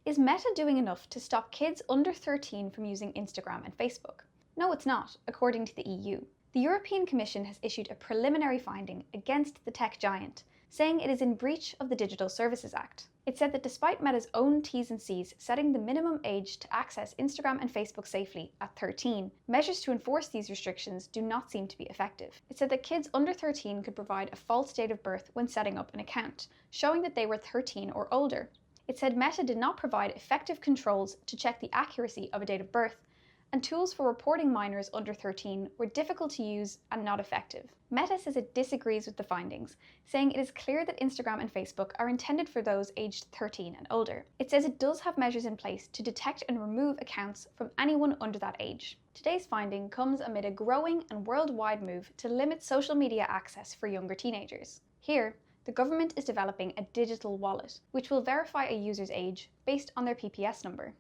Is Meta doing enough to stop kids under 13 from using Instagram and Facebook? No, it's not, according to the EU. The European Commission has issued a preliminary finding against the tech giant, saying it is in breach of the Digital Services Act. It said that despite Meta's own T's and C's setting the minimum age to access Instagram and Facebook safely at 13, measures to enforce these restrictions do not seem to be effective. It said that kids under 13 could provide a false date of birth when setting up an account, showing that they were 13 or older. It said Meta did not provide effective controls to check the accuracy of a date of birth, and tools for reporting minors under 13 were difficult to use and not effective. Meta says it disagrees with the findings, saying it is clear that Instagram and Facebook are intended for those aged 13 and older. It says it does have measures in place to detect and remove accounts from anyone under that age. Today's finding comes amid a growing and worldwide move to limit social media access for younger teenagers. Here, the government is developing a digital wallet, which will verify a user's age based on their PPS number.